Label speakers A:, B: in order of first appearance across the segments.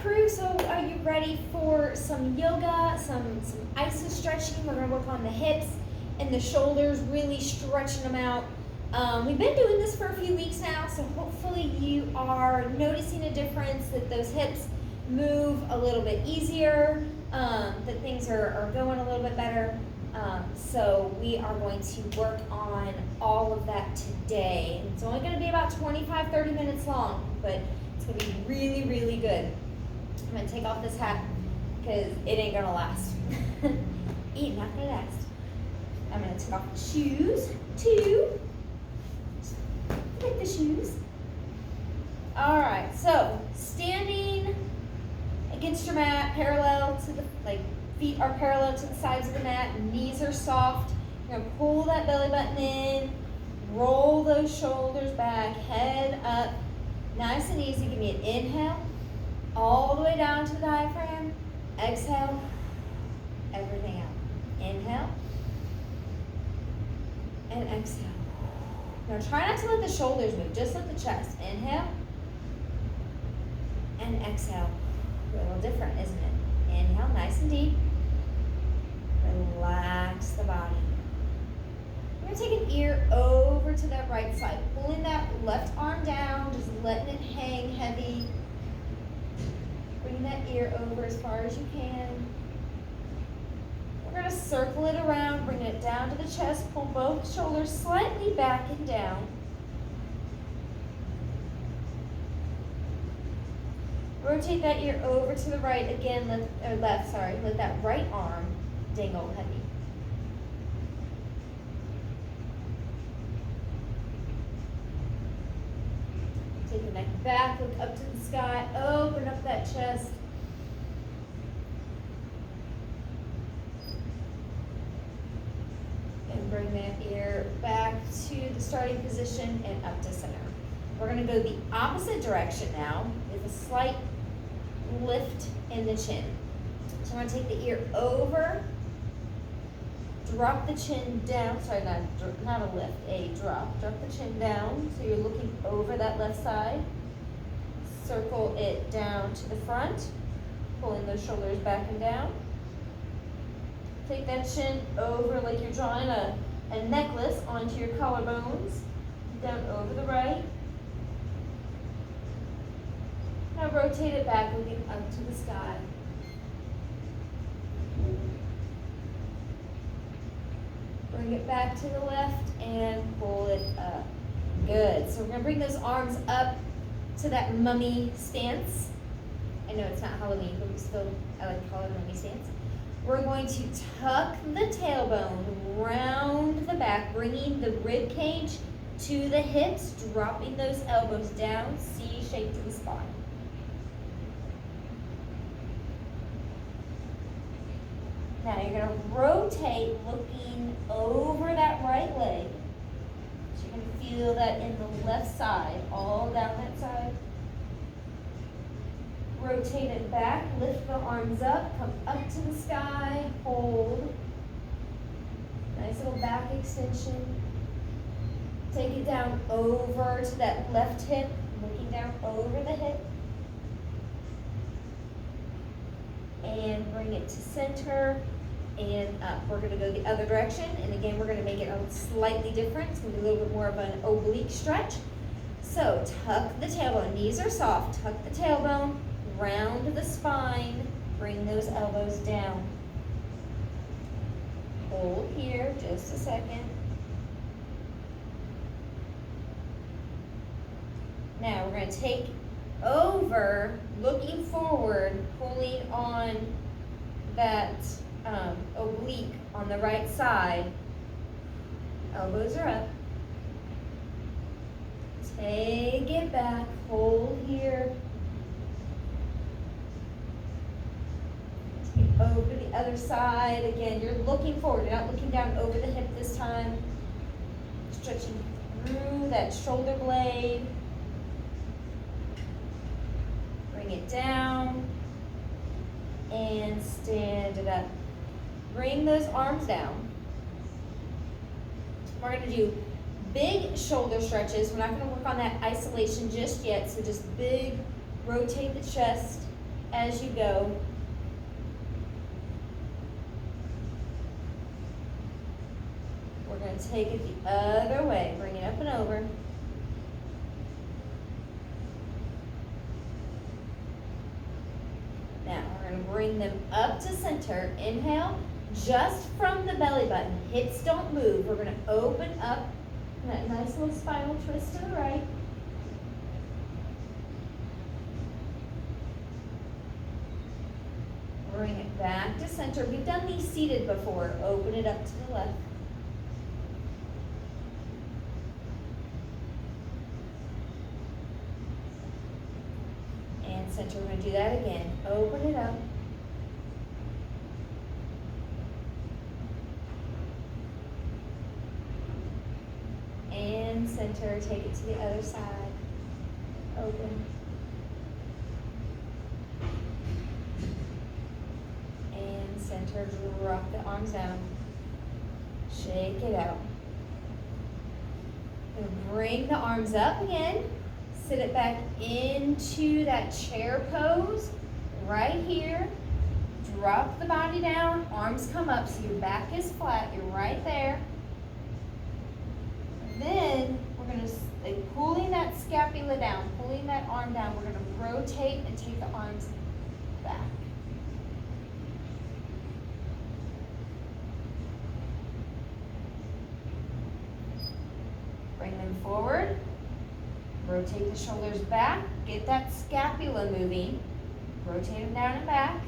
A: crew, so are you ready for some yoga, some iso stretching? We're gonna work on the hips and the shoulders, really stretching them out. We've been doing this for a few weeks now, so hopefully you are noticing a difference, that those hips move a little bit easier, that things are going a little bit better. So we are going to work on all of that today. It's only gonna be about 25-30 minutes long, but it's gonna be really, really good. I'm gonna take off this hat because it ain't gonna last. It not gonna last. I'm gonna take off the shoes too. Like the shoes. All right, so standing against your mat, parallel to the, feet are parallel to the sides of the mat, knees are soft. You're gonna pull that belly button in, roll those shoulders back, head up, nice and easy. Give me an inhale, all the way down to the diaphragm. Exhale, everything out. Inhale, and exhale. Now try not to let the shoulders move, just let the chest. Inhale, and exhale. A little different, isn't it? Inhale, nice and deep. Relax the body. We're gonna take an ear over to that right side, pulling that left arm down, just letting it hang heavy. Bring that ear over as far as you can. We're gonna circle it around, bring it down to the chest, pull both shoulders slightly back and down. Rotate that ear over to the right again, let that right arm dangle heavy. Take the neck back, look up to the sky, open up that chest. And bring that ear back to the starting position and up to center. We're gonna go the opposite direction now with a slight lift in the chin. So I'm gonna take the ear over, drop the chin down, sorry, not a lift, a drop. Drop the chin down, so you're looking over that left side. Circle it down to the front, pulling those shoulders back and down. Take that chin over like you're drawing a necklace onto your collarbones, down over the right. Now rotate it back, looking up to the sky. Bring it back to the left and pull it up. Good. So we're gonna bring those arms up to that mummy stance. I know it's not Halloween, but I like to call it a mummy stance. We're going to tuck the tailbone, round the back, bringing the rib cage to the hips, dropping those elbows down, C shape to the spine. Now you're gonna rotate, looking over that right leg. So you're gonna feel that in the left side, all down that side. Rotate it back, lift the arms up, come up to the sky, hold. Nice little back extension. Take it down over to that left hip, looking down over the hip. And bring it to center and up. We're gonna go the other direction, and again, we're gonna make it slightly different. It's gonna be a little bit more of an oblique stretch. So tuck the tailbone, knees are soft, tuck the tailbone, round the spine, bring those elbows down. Hold here, just a second. Now we're gonna take over, looking forward, pulling on that oblique on the right side. Elbows are up. Take it back, hold here. Take it over the other side. Again, you're looking forward, you're not looking down over the hip this time. Stretching through that shoulder blade. Bring it down and stand it up. Bring those arms down. We're going to do big shoulder stretches. We're not going to work on that isolation just yet, so just big, rotate the chest, as you go. We're going to take it the other way. Bring it up and over. Now, we're going to bring them up to center. Inhale, just from the belly button. Hips don't move. We're going to open up that nice little spinal twist to the right. Bring it back to center. We've done these seated before. Open it up to the left. And center. We're going to do that again. Open it up. And center. Take it to the other side. Open. Center, drop the arms down. Shake it out. And bring the arms up again. Sit it back into that chair pose right here. Drop the body down. Arms come up so your back is flat. You're right there. Then we're going to, pulling that scapula down, pulling that arm down, we're going to rotate and take the arms back. Bring them forward, rotate the shoulders back, get that scapula moving, rotate them down and back,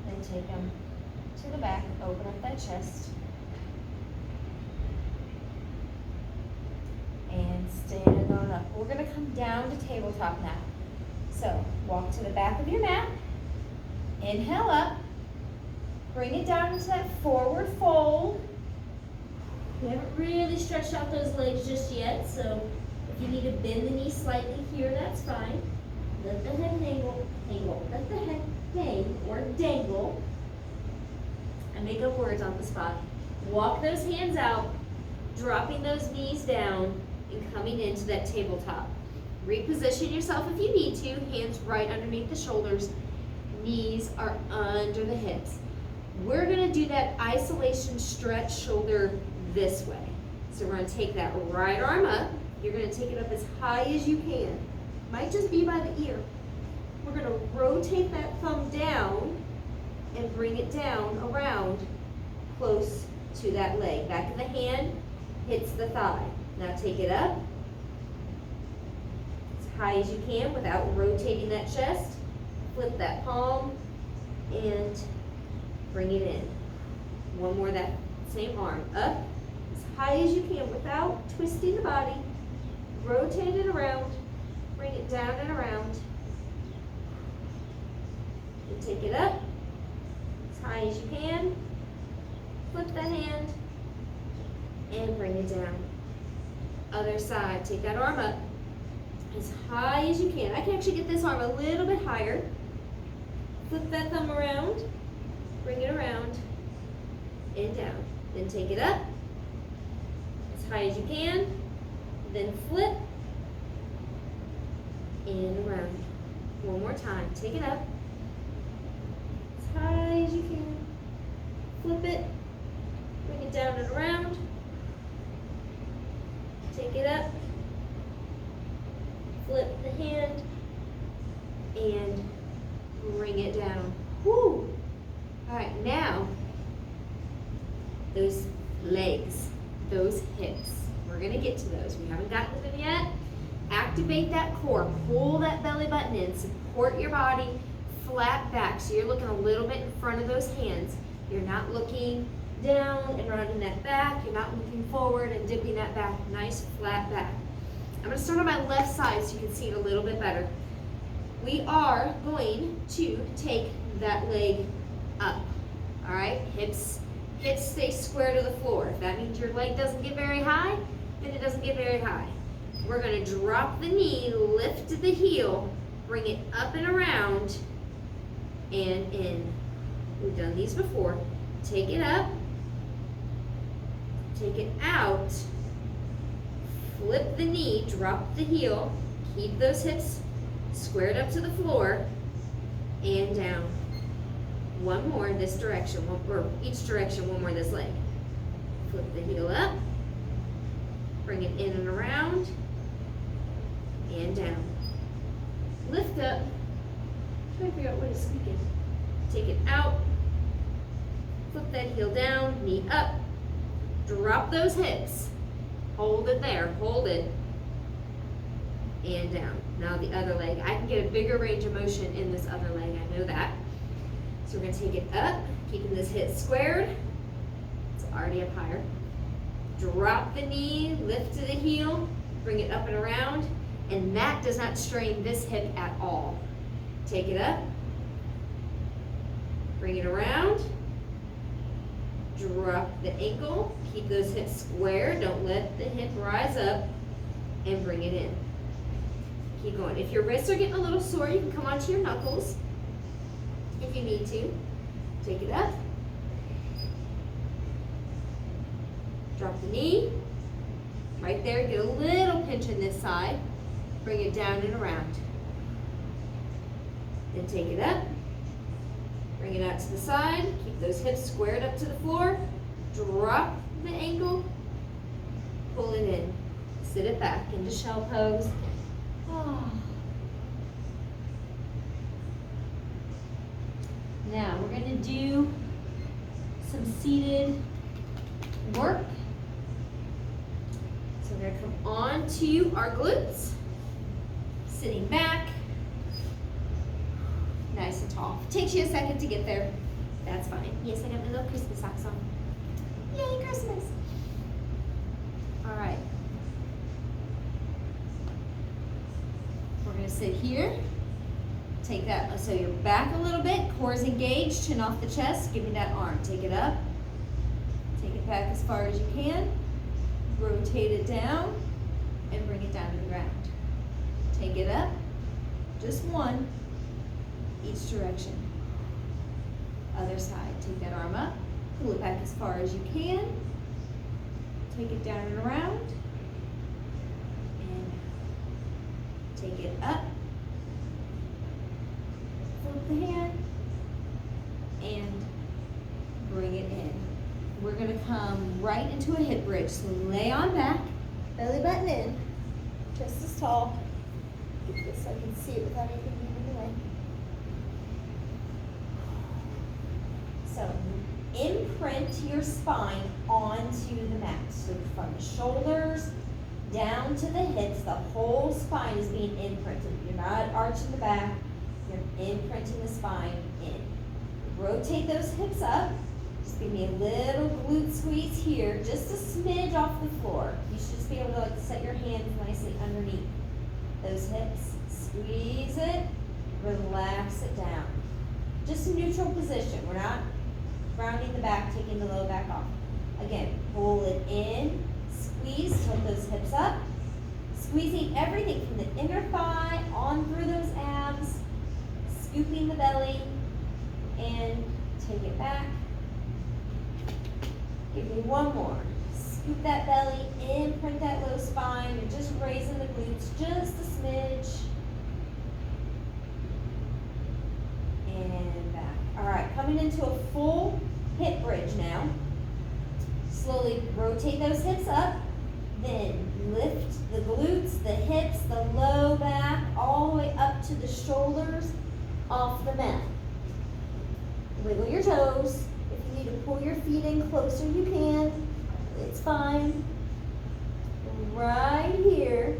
A: then take them to the back, open up that chest, and stand on up. We're going to come down to tabletop now. So walk to the back of your mat, inhale up, bring it down into that forward fold. We haven't really stretched out those legs just yet, so if you need to bend the knee slightly here, that's fine. Let the head hang, let the head hang or dangle. I make up words on the spot. Walk those hands out, dropping those knees down and coming into that tabletop. Reposition yourself if you need to, hands right underneath the shoulders, knees are under the hips. We're gonna do that isolation stretch shoulder this way. So we're gonna take that right arm up. You're gonna take it up as high as you can. Might just be by the ear. We're gonna rotate that thumb down and bring it down around close to that leg. Back of the hand hits the thigh. Now take it up as high as you can without rotating that chest. Flip that palm and bring it in. One more, that same arm. Up as high as you can without twisting the body. Rotate it around. Bring it down and around. And take it up as high as you can. Flip the hand and bring it down. Other side. Take that arm up as high as you can. I can actually get this arm a little bit higher. Flip that thumb around. Bring it around and down. Then take it up as high as you can. Then flip and around. One more time. Take it up as high as you can. Flip it. Bring it down and around. Take it up. Flip the hand and bring it down. Woo! All right, now, those legs, those hips, we're gonna get to those. We haven't gotten to them yet. Activate that core, pull that belly button in, support your body, flat back. So you're looking a little bit in front of those hands. You're not looking down and rounding that back. You're not looking forward and dipping that back. Nice flat back. I'm gonna start on my left side so you can see it a little bit better. We are going to take that leg up, all right? Hips stay square to the floor. If that means your leg doesn't get very high, then it doesn't get very high. We're gonna drop the knee, lift the heel, bring it up and around, and in. We've done these before. Take it up, take it out, flip the knee, drop the heel,
B: Keep those hips squared up to the floor and down. One more this direction, or each direction, one more this leg. Flip the heel up, bring it in and around, and down. Lift up, try to figure out what is squeaking. Take it out, flip that heel down, knee up, drop those hips, hold it there, hold it, and down. Now the other leg, I can get a bigger range of motion in this other leg, I know that. So we're gonna take it up, keeping this hip squared. It's already up higher. Drop the knee, lift to the heel, bring it up and around, and that does not strain this hip at all. Take it up, bring it around, drop the ankle, keep those hips square, don't let the hip rise up, and bring it in. Keep going. If your wrists are getting a little sore, you can come onto your knuckles if you need to. Take it up. Drop the knee. Right there, get a little pinch in this side. Bring it down and around. Then take it up. Bring it out to the side. Keep those hips squared up to the floor. Drop the ankle. Pull it in. Sit it back into shell pose. Now we're going to do some seated work. So we're going to come on to our glutes, sitting back, nice and tall. Takes you a second to get there. That's fine. Yes, I got my little Christmas socks on. Yay, Christmas. All right. We're going to sit here. Take that, so you're back a little bit, core's engaged, chin off the chest, give me that arm. Take it up, take it back as far as you can, rotate it down, and bring it down to the ground. Take it up, just one, each direction. Other side, take that arm up, pull it back as far as you can, take it down and around, and take it up, flip the hand, and bring it in. We're going to come right into a hip bridge. So lay on back, belly button in, just as tall. Get this so I can see it without anything getting in the way. So imprint your spine onto the mat. So from the shoulders down to the hips, the whole spine is being imprinted. You're not arching the back. You're imprinting the spine in. Rotate those hips up. Just give me a little glute squeeze here, just a smidge off the floor. You should just be able to set your hands nicely underneath those hips. Squeeze it, relax it down. Just a neutral position. We're not rounding the back, taking the low back off. Again, pull it in, squeeze, tilt those hips up. Squeezing everything from the inner thigh on through those abs. Scooping the belly, and take it back. Give me one more. Scoop that belly, imprint that low spine. You're just raising the glutes just a smidge. And back. All right, coming into a full hip bridge now. Slowly rotate those hips up. Then lift the glutes, the hips, the low back, all the way up to the shoulders. Off the mat. Wiggle your toes. If you need to pull your feet in closer, you can. It's fine. Right here.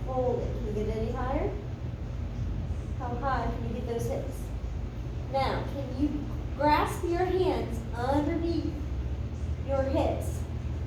B: Hold it. Can you get any higher? How high can you get those hips? Now, can you grasp your hands underneath your hips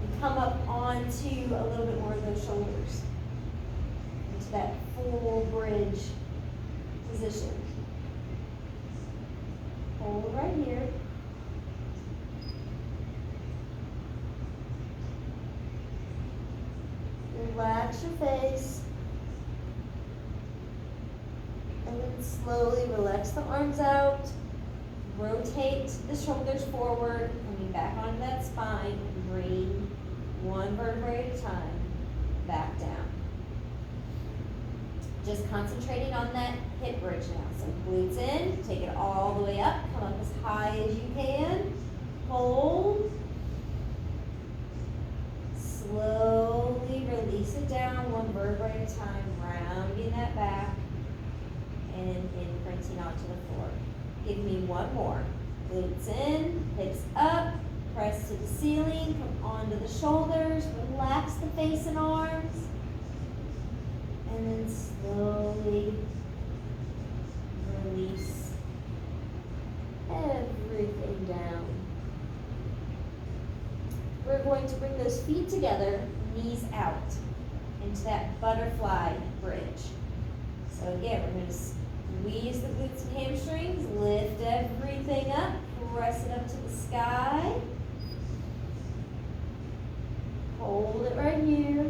B: and come up onto a little bit more of those shoulders? That full bridge position. Hold right here. Relax your face. And then slowly relax the arms out. Rotate the shoulders forward, coming back onto that spine. Bring one vertebrae at a time.
A: back down. Just concentrating on that hip bridge now. So glutes in, take it all the way up, come up as high as you can, hold. Slowly release it down, one vertebrae at a time, rounding that back and imprinting onto the floor. Give me one more. Glutes in, hips up, press to the ceiling, come onto the shoulders, relax the face and arms, and then slowly release everything down. We're going to bring those feet together, knees out, into that butterfly bridge. So again, we're going to squeeze the glutes and hamstrings, lift everything up, press it up to the sky. Hold it right here.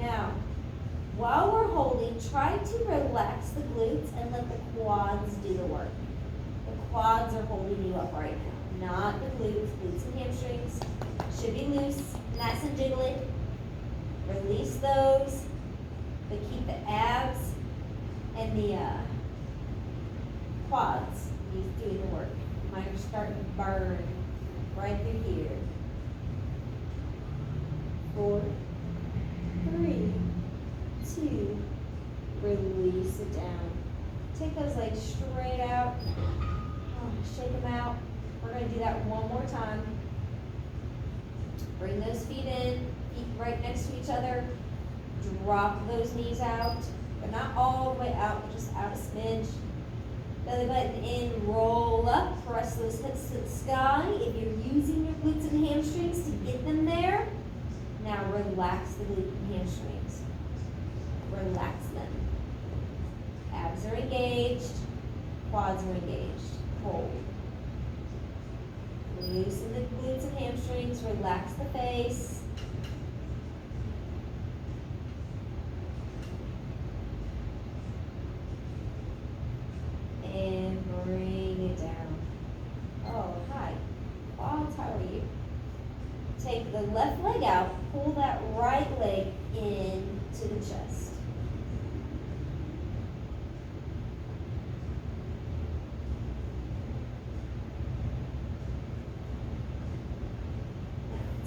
A: Now, while we're holding, try to relax the glutes and let the quads do the work. The quads are holding you up right now, not the glutes. Glutes and hamstrings should be loose, nice and jiggly. Release those, but keep the abs and the quads doing the work. Mine are starting to burn right through here. 4, 3, 2, release it down. Take those legs straight out. Shake them out. We're going to do that one more time. Bring those feet in, feet right next to each other. Drop those knees out, but not all the way out, but just out a smidge. Belly button in, roll up, press those hips to the sky. If you're using your glutes and hamstrings to get them there, now relax the glutes and hamstrings. Relax them. Abs are engaged, quads are engaged. Hold. Loosen the glutes and hamstrings, relax the face. And bring it down. Oh, hi. Quads, how are you? Take the left leg out, pull that right leg into the chest.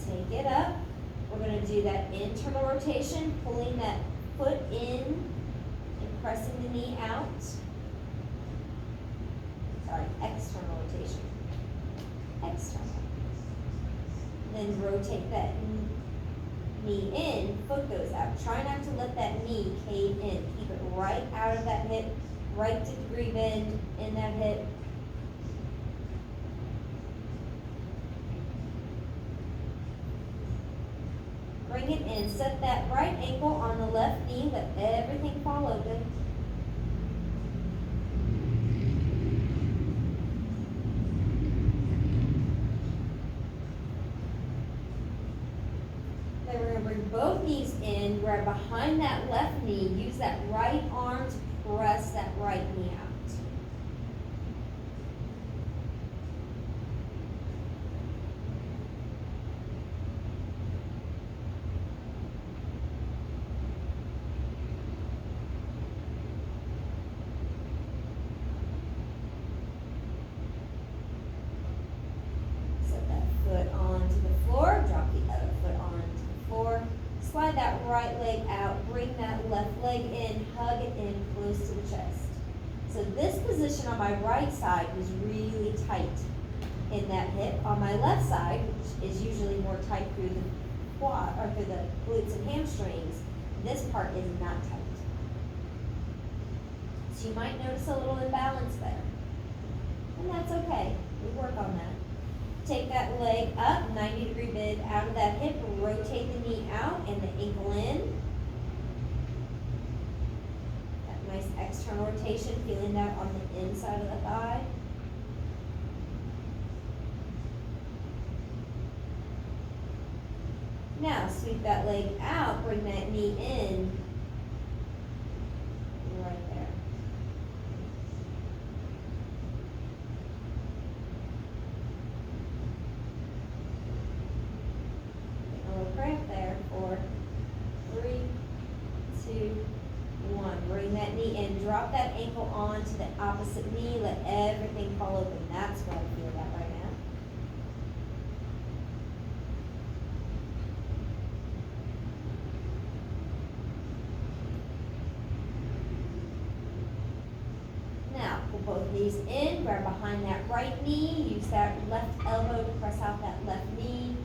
A: Take it up. We're going to do that internal rotation, pulling that foot in and pressing the knee out. Sorry, external rotation. External. Then rotate that knee in, foot goes out. Try not to let that knee cave in. Keep it right out of that hip, right degree bend in that hip. Bring it in. Set that right ankle on the left knee. Let everything fall open. Then we're going to bring both knees in. Grab behind that left knee. Use that right arm to press that right knee out. Slide that right leg out, bring that left leg in, hug it in close to the chest. So this position on my right side was really tight in that hip. On my left side, which is usually more tight through the quad or through the glutes and hamstrings, this part is not tight. So you might notice a little imbalance there. And that's okay. We work on that. Take that leg up, 90-degree bend out of that hip, rotate the knee out and the ankle in. That nice external rotation, feeling that on the inside of the thigh. Now sweep that leg out, bring that knee in. Right there. opposite knee, let everything fall open. That's what I feel that right now. Now, pull both knees in, grab behind that right knee, use that left elbow to press out that left knee,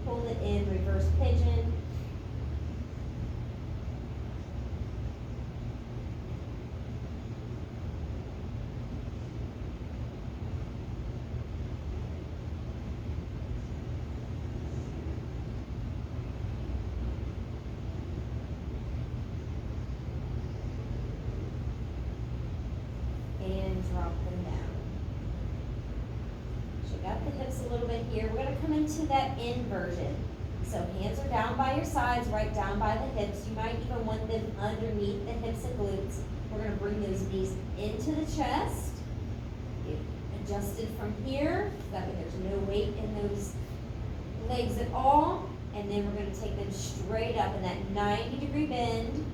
A: pull it in, reverse pigeon. And drop them down. Shake out the hips a little bit here. We're gonna come into that inversion. So hands are down by your sides, right down by the hips. You might even want them underneath the hips and glutes. We're gonna bring those knees into the chest. Get adjusted from here. That way there's no weight in those legs at all. And then we're gonna take them straight up in that 90-degree bend.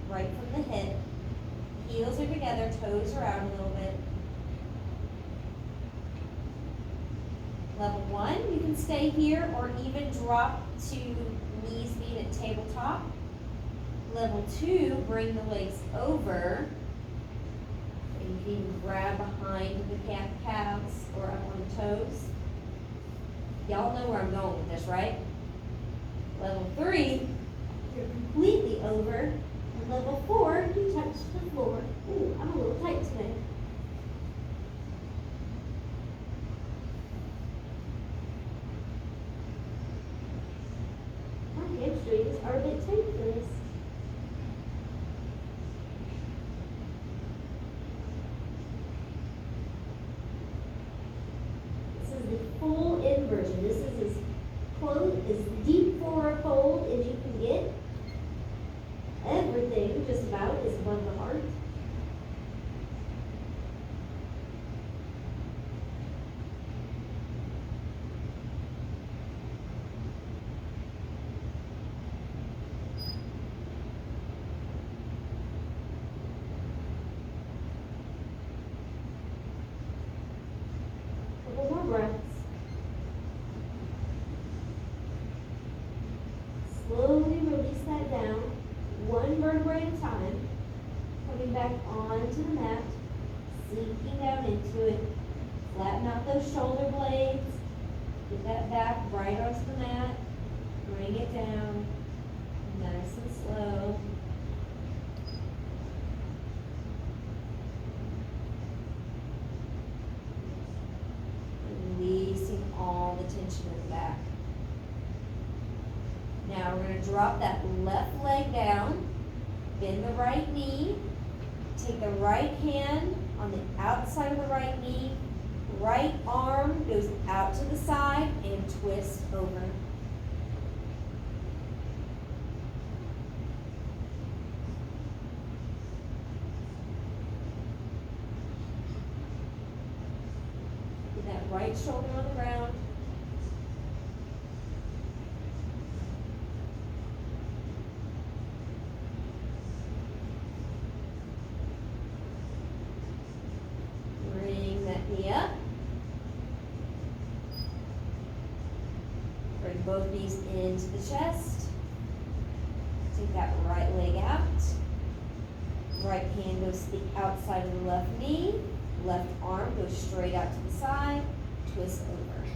A: Right from the hip. Heels are together, toes are out a little bit. Level 1, you can stay here or even drop to knees being at tabletop. Level 2, bring the legs over. And you can even grab behind the calves or up on the toes. Y'all know where I'm going with this, right? Level 3, you're completely over. And level 4, you touch the floor. Ooh, I'm a little tight today. My hamstrings are a bit tight for this. This is the full inversion. This is as deep forward fold as you can get. Everything just about is above the heart. Couple more breaths. Slowly release that down, one vertebrae at a time, coming back onto the mat, sinking down into it. Flatten out those shoulder blades, get that back right onto the mat, bring it down, nice and slow. Releasing all the tension in the back. Now we're going to drop that left leg down, bend the right knee, take the right hand on the outside of the right knee, right arm goes out to the side and twist over. Get that right shoulder on the ground. Bring that knee up. Bring both knees into the chest. Take that right leg out. Right hand goes to the outside of the left knee. Left arm goes straight out to the side. Twist over.